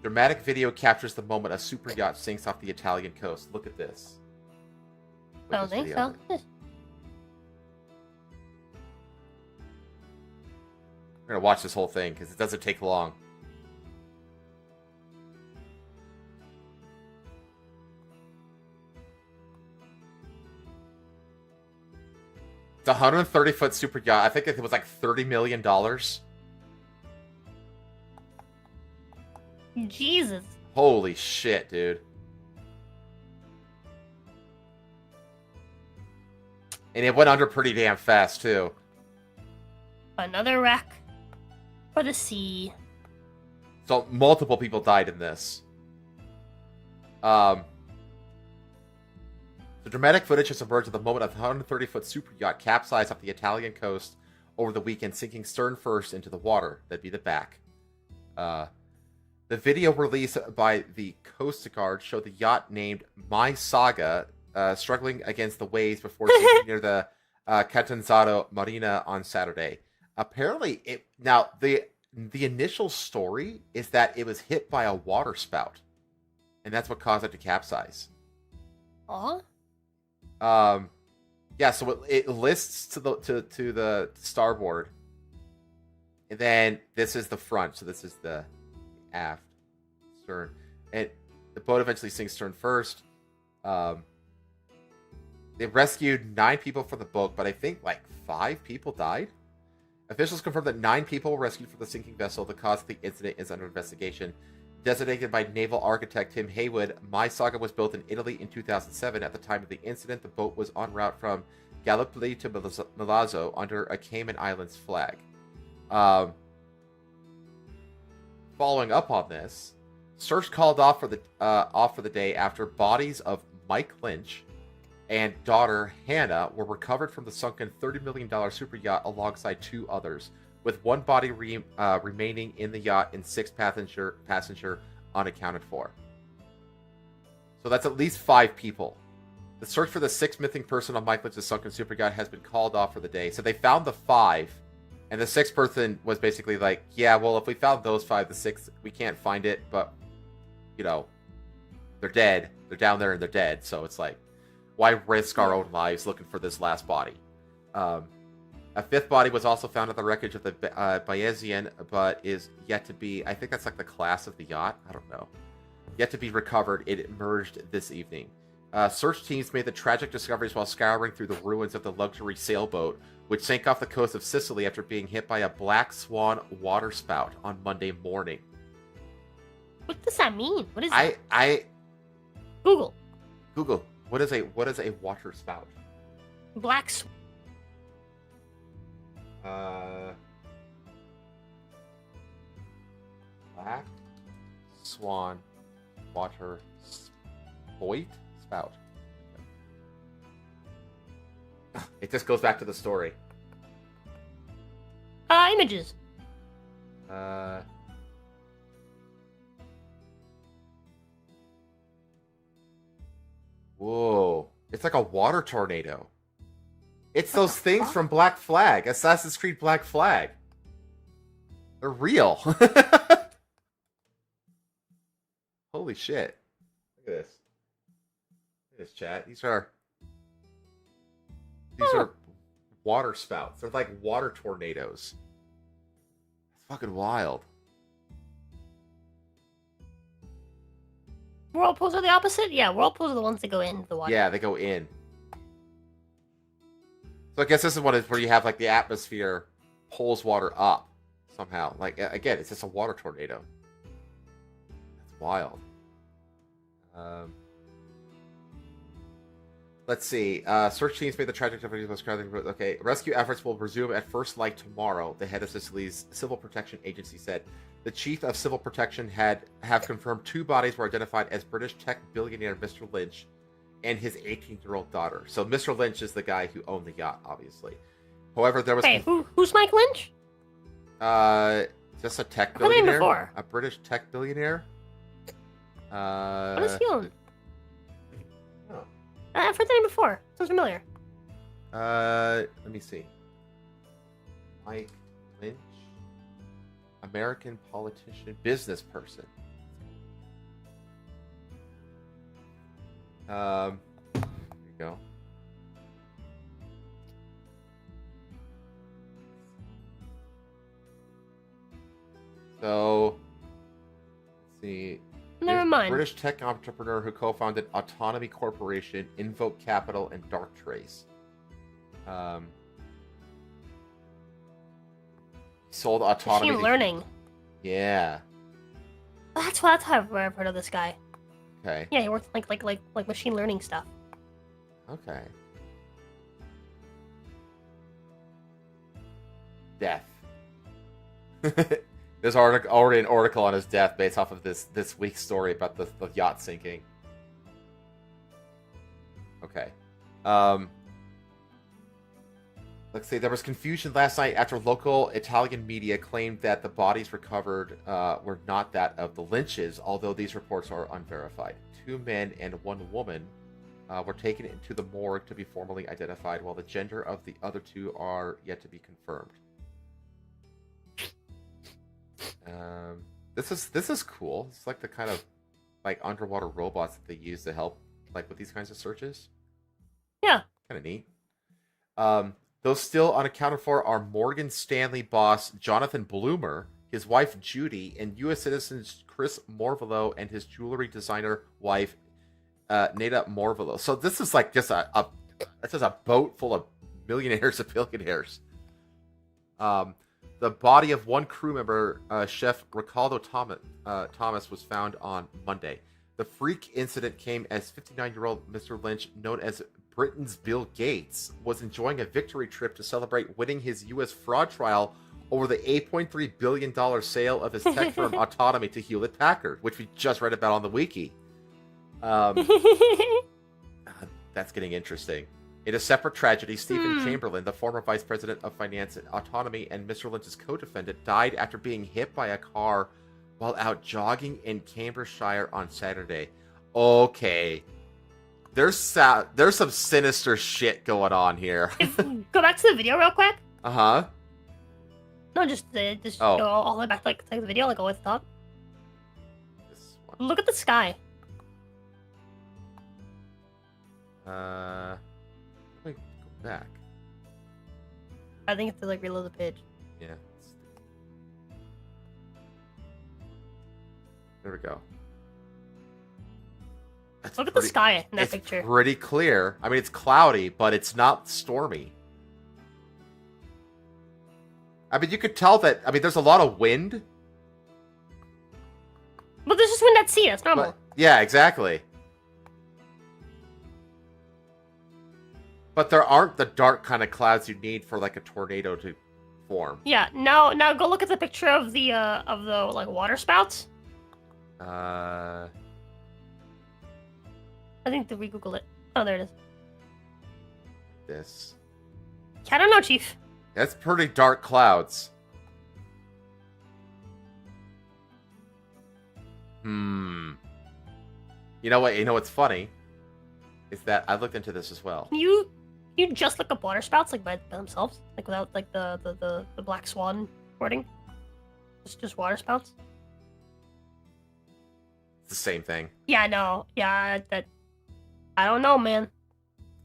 Dramatic video captures the moment a super yacht sinks off the Italian coast. Look at this. I don't think so. We're gonna watch this whole thing because it doesn't take long. It's a 130-foot super yacht. I think it was like $30 million. Jesus. Holy shit, dude. And it went under pretty damn fast, too. Another wreck for the sea. So, multiple people died in this. The dramatic footage has emerged at the moment of the 130-foot super yacht capsized off the Italian coast over the weekend, sinking stern first into the water. That'd be the back. The video released by the Coast Guard showed the yacht named My Saga struggling against the waves before sinking near the Catanzaro Marina on Saturday. Apparently, the initial story is that it was hit by a water spout, and that's what caused it to capsize. Huh? Yeah. So it lists to the starboard, and then this is the front. So this is the aft stern, and the boat eventually sinks stern first. They rescued 9 people from the boat, but I think like 5 people died. Officials confirmed that 9 people were rescued from the sinking vessel. The cause of the incident is under investigation. Designated by naval architect Tim Haywood, My Saga was built in Italy in 2007. At the time of the incident, the boat was en route from Gallipoli to Milazzo under a Cayman Islands flag. Following up on this, search called off for the day after bodies of Mike Lynch and daughter Hannah were recovered from the sunken $30 million super yacht alongside 2 others, with 1 body remaining in the yacht and 6 passenger unaccounted for. So that's at least 5 people. The search for the 6th missing person on Mike Lynch's sunken super yacht has been called off for the day. So they found the 5, and the 6th person was basically like, yeah, well, if we found those 5, the 6th, we can't find it, but, you know, they're dead. They're down there and they're dead, so it's like, why risk our own lives looking for this last body? A 5th body was also found at the wreckage of the Bayesian, but is yet to be, I think that's like the class of the yacht, I don't know, yet to be recovered. It emerged this evening. Search teams made the tragic discoveries while scouring through the ruins of the luxury sailboat, which sank off the coast of Sicily after being hit by a black swan waterspout on Monday morning. What does that mean? What is that? Google. What is a waterspout? Black swan. Black swan water spout. It just goes back to the story. Images. Whoa. It's like a water tornado. It's those things from Black Flag. Assassin's Creed Black Flag. They're real. Holy shit. Look at this. Look at this, chat. These are water spouts. They're like water tornadoes. It's fucking wild. Whirlpools are the opposite? Yeah, whirlpools are the ones that go into the water. Yeah, they go in. So I guess this is where you have like the atmosphere pulls water up somehow. Like again, it's just a water tornado. That's wild. Let's see. Search teams made the tragic discovery. Okay, rescue efforts will resume at first light tomorrow. The head of Sicily's Civil Protection Agency said. The chief of Civil Protection have confirmed 2 bodies were identified as British tech billionaire Mr. Lynch and his 18-year-old daughter. So Mr. Lynch is the guy who owned the yacht, obviously. However, there was... Hey, who's Mike Lynch? Just a tech billionaire? I've heard him before. A British tech billionaire? What does he own? Oh. I've heard that name before. Sounds familiar. Let me see. Mike Lynch. American politician, business person. There you go. So, let's see. Never Here's mind. British tech entrepreneur who co-founded Autonomy Corporation, Invoke Capital, and Darktrace. Sold autonomy. Machine learning. Yeah. That's how I've heard of this guy. Okay. Yeah, he works like machine learning stuff. Okay. Death. There's already an article on his death based off of this week's story about the yacht sinking. Okay. Let's see. There was confusion last night after local Italian media claimed that the bodies recovered were not that of the Lynches, although these reports are unverified. 2 men and 1 woman were taken into the morgue to be formally identified, while the gender of the other 2 are yet to be confirmed. This is cool. It's like the kind of like underwater robots that they use to help like with these kinds of searches. Yeah. Kind of neat. Those still unaccounted for are Morgan Stanley boss Jonathan Bloomer, his wife Judy, and U.S. citizens Chris Morvillo and his jewelry designer wife Nada Morvillo. So this is like just a boat full of millionaires and billionaires. The body of one crew member, Chef Ricardo Thomas, was found on Monday. The freak incident came as 59-year-old Mr. Lynch, known as Britain's Bill Gates, was enjoying a victory trip to celebrate winning his U.S. fraud trial over the $8.3 billion sale of his tech firm Autonomy to Hewlett-Packard, which we just read about on the wiki. That's getting interesting. In a separate tragedy, Stephen Chamberlain, the former vice president of finance at Autonomy and Mr. Lynch's co-defendant, died after being hit by a car while out jogging in Cambridgeshire on Saturday. Okay. There's some sinister shit going on here. Go back to the video real quick. Uh-huh. No, just go all the way back to like the video, like all the way to the top. This one. Look at the sky. Let me go back. I think it's to like reload the page. Yeah. There we go. Look at the sky in that picture. It's pretty clear. I mean, it's cloudy, but it's not stormy. I mean, you could tell that. I mean, there's a lot of wind. But there's just wind at sea. That's normal. But, yeah, exactly. But there aren't the dark kind of clouds you need for like a tornado to form. Yeah. Now go look at the picture of the like water spouts. I think that we Google it. Oh, there it is. This. I don't know, Chief. That's pretty dark clouds. You know what? You know what's funny is that I looked into this as well. You just look up water spouts like by themselves, like without like the black swan wording. Just water spouts. It's the same thing. Yeah, no, yeah, that. I don't know, man.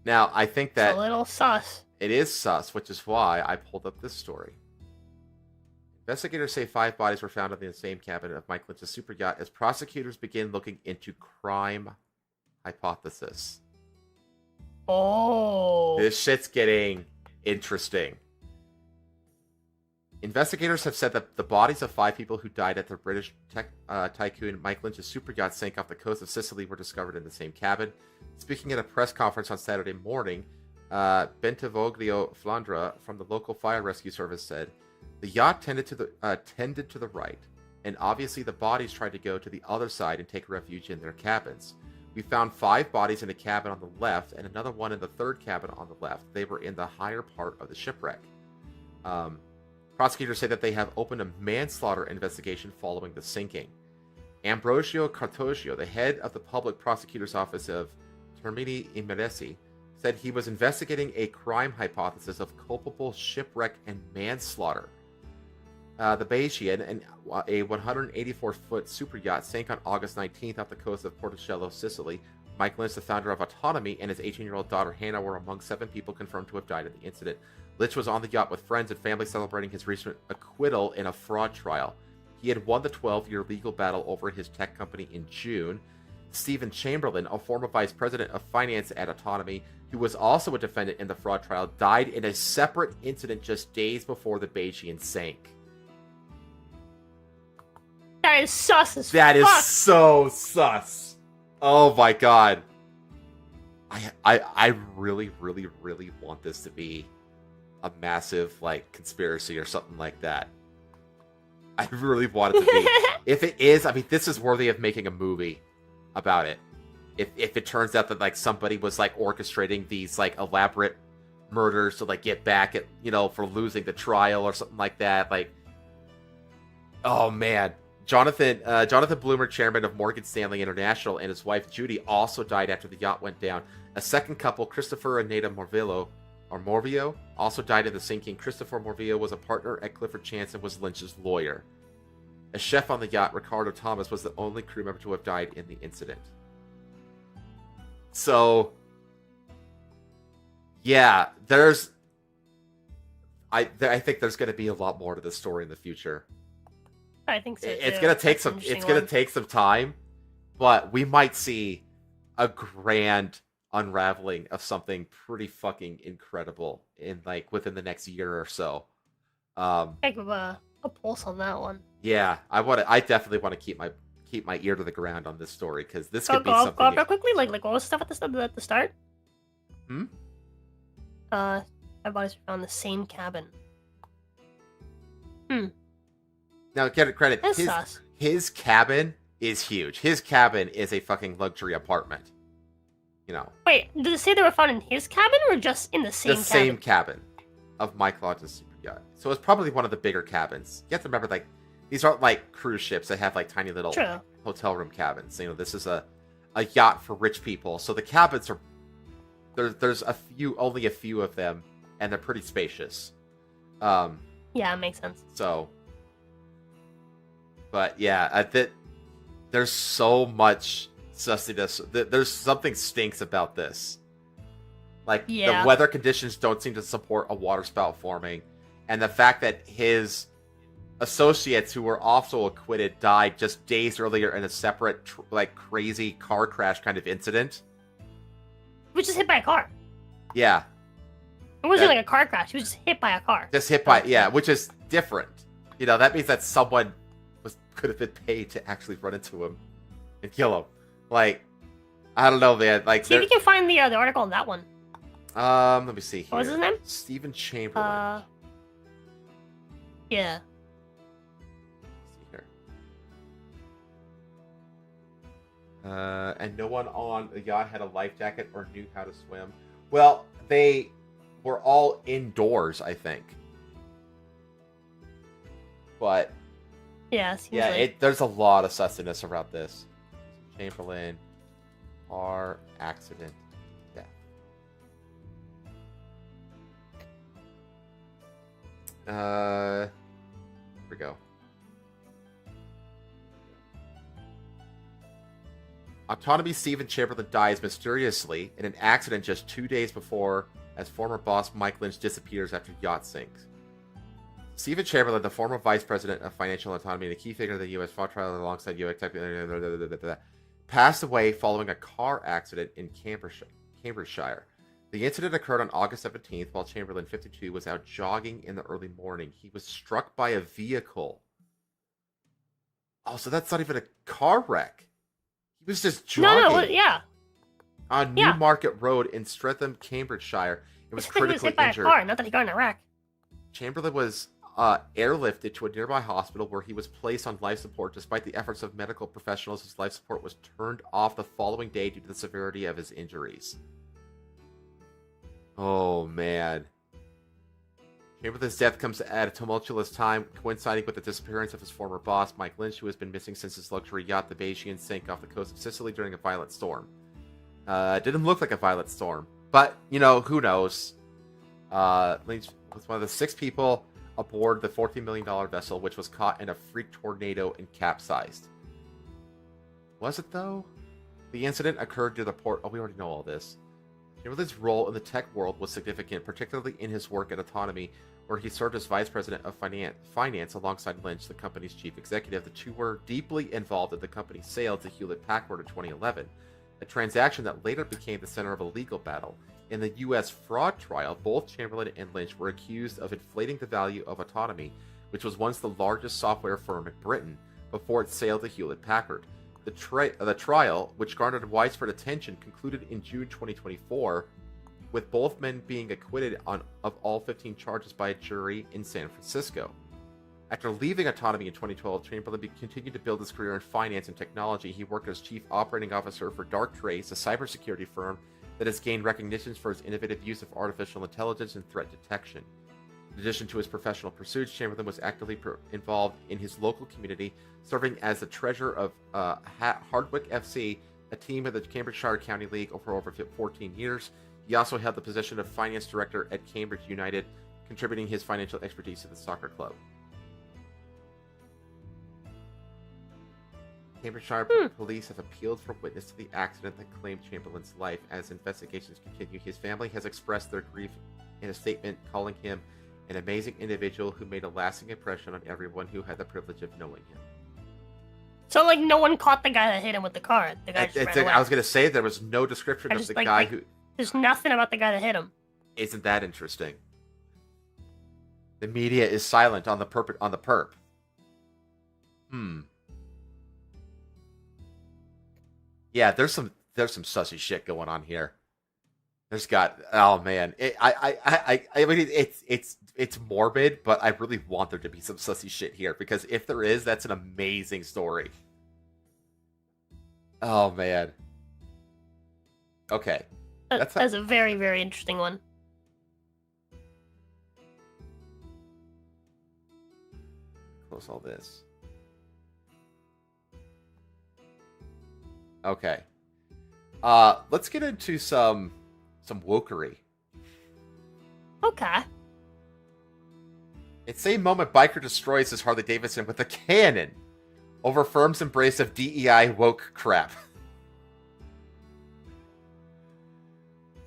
Now I think that it's a little sus. It is sus, which is why I pulled up this story. Investigators say 5 bodies were found in the same cabin of Mike Lynch's super yacht as prosecutors begin looking into crime hypothesis. Oh. This shit's getting interesting. Investigators have said that the bodies of 5 people who died at the British tech tycoon Mike Lynch's super yacht sank off the coast of Sicily were discovered in the same cabin. Speaking at a press conference on Saturday morning, Bentivoglio Flandra from the local fire rescue service said, "The yacht tended to the right, and obviously the bodies tried to go to the other side and take refuge in their cabins. We found 5 bodies in a cabin on the left and another one in the third cabin on the left. They were in the higher part of the shipwreck." Prosecutors say that they have opened a manslaughter investigation following the sinking. Ambrosio Cartosio, the head of the public prosecutor's office of Termini Imeresi, said he was investigating a crime hypothesis of culpable shipwreck and manslaughter. The Bayesian, a 184-foot super yacht, sank on August 19th off the coast of Porticello, Sicily. Mike Lynch, the founder of Autonomy, and his 18-year-old daughter Hannah were among 7 people confirmed to have died in the incident. Lynch was on the yacht with friends and family celebrating his recent acquittal in a fraud trial. He had won the 12-year legal battle over his tech company in June. Stephen Chamberlain, a former vice president of finance at Autonomy, who was also a defendant in the fraud trial, died in a separate incident just days before the Beijing sank. That is sus as That fuck. is so sus. Oh my god. I really, really, really want this to be a massive, like, conspiracy or something like that. I really want it to be. If it is, I mean, this is worthy of making a movie about it. If it turns out that, like, somebody was, like, orchestrating these, like, elaborate murders to, like, get back at, you know, for losing the trial or something like that, like, oh man. Jonathan Bloomer, chairman of Morgan Stanley International, and his wife Judy also died after the yacht went down. A second couple, Christopher and Nada Morvillo, also died in the sinking. Christopher Morvillo was a partner at Clifford Chance and was Lynch's lawyer. A chef on the yacht, Ricardo Thomas, was the only crew member to have died in the incident. So, yeah, I think there's going to be a lot more to this story in the future. I think so. It's gonna take some time, but we might see a grand unraveling of something pretty fucking incredible in, like, within the next year or so. Take a pulse on that one. Yeah, I definitely want to keep my ear to the ground on this story, because this could be something. Go real quickly. Like what was the stuff at the start? My bodies were found in the same cabin. Now, get it credit. That's sus. His cabin is huge. His cabin is a fucking luxury apartment. You know. Wait, did it say they were found in his cabin or just in the same cabin? The same cabin of Mike Lodge's super yacht. So it's probably one of the bigger cabins. You have to remember, like, these aren't like cruise ships that have like tiny little hotel room cabins. You know, this is a yacht for rich people. So the cabins are there's only a few of them, and they're pretty spacious. Yeah, it makes sense. So. But yeah, there's so much sussiness. There's something stinks about this. Like, the weather conditions don't seem to support a waterspout forming, and the fact that his associates, who were also acquitted, died just days earlier in a separate, like, crazy car crash kind of incident. He was just hit by a car. Yeah. It wasn't like a car crash. He was just hit by a car. Just hit by, yeah, which is different. You know, that means that someone could have been paid to actually run into him and kill him. Like, I don't know, man. Like, see if you can find the article on that one. Let me see here. What was his name? Stephen Chamberlain. Yeah. Let's see here. And no one on the yacht had a life jacket or knew how to swim. Well, they were all indoors, I think. But yeah, there's a lot of sussiness around this. Chamberlain, car accident, death. Here we go. Autonomy Stephen Chamberlain dies mysteriously in an accident just 2 days before, as former boss Mike Lynch disappears after yacht sinks. Stephen Chamberlain, the former vice president of financial autonomy and a key figure of the U.S. fraud trial alongside U.S. passed away following a car accident in Cambridgeshire. The incident occurred on August 17th while Chamberlain, 52, was out jogging in the early morning. He was struck by a vehicle. Oh, so that's not even a car wreck. He was just jogging. On Newmarket Road in Streatham, Cambridgeshire. It was critically injured. By a car, not that he got in a wreck. Chamberlain was airlifted to a nearby hospital where he was placed on life support. Despite the efforts of medical professionals, his life support was turned off the following day due to the severity of his injuries. Oh, man. Chamberlain's death comes at a tumultuous time, coinciding with the disappearance of his former boss, Mike Lynch, who has been missing since his luxury yacht, the Beijing, sank off the coast of Sicily during a violent storm. It didn't look like a violent storm, but, you know, who knows? Lynch was one of the 6 people aboard the $14 million vessel, which was caught in a freak tornado and capsized. Was it, though? The incident occurred near the port. Oh, we already know all this. Chamberlain's role in the tech world was significant, particularly in his work at Autonomy, where he served as vice president of finance alongside Lynch, the company's chief executive. The two were deeply involved in the company's sale to Hewlett-Packard in 2011, a transaction that later became the center of a legal battle. In the U.S. fraud trial, both Chamberlain and Lynch were accused of inflating the value of Autonomy, which was once the largest software firm in Britain, before its sale to Hewlett-Packard. The trial, which garnered widespread attention, concluded in June 2024, with both men being acquitted of all 15 charges by a jury in San Francisco. After leaving Autonomy in 2012, Chamberlain continued to build his career in finance and technology. He worked as chief operating officer for Darktrace, a cybersecurity firm that has gained recognition for its innovative use of artificial intelligence and threat detection. In addition to his professional pursuits, Chamberlain was actively involved in his local community, serving as the treasurer of Hardwick FC, a team of the Cambridgeshire County League, for over 14 years. He also held the position of finance director at Cambridge United, contributing his financial expertise to the soccer club. Cambridgeshire police have appealed for witness to the accident that claimed Chamberlain's life. As investigations continue, his family has expressed their grief in a statement, calling him an amazing individual who made a lasting impression on everyone who had the privilege of knowing him. So, like, no one caught the guy that hit him with the car. The guy just ran away. I was going to say there was no description of the guy who... There's nothing about the guy that hit him. Isn't that interesting? The media is silent on the perp. Yeah, there's some sussy shit going on here. Oh man, I mean it's morbid, but I really want there to be some sussy shit here, because if there is, that's an amazing story. Oh man. Okay. That's a very, very interesting one. Close all this. Okay. Let's get into some wokery. Okay. It's same moment biker destroys his Harley Davidson with a cannon over firm's embrace of DEI woke crap.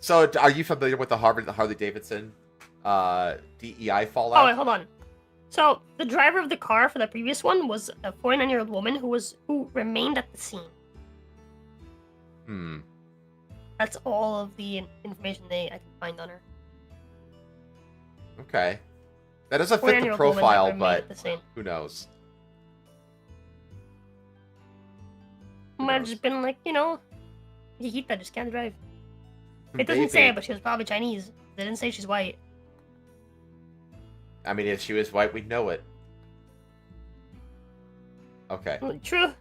So, are you familiar with the Harley Davidson DEI fallout? Oh, wait, hold on. So, the driver of the car for the previous one was a 49-year-old woman who remained at the scene. That's all of the information I can find on her. Okay. That doesn't fit the profile, but who knows? Might have just been like, Hijita just can't drive. It doesn't say, but she was probably Chinese. They didn't say she's white. I mean, if she was white, we'd know it. Okay. True.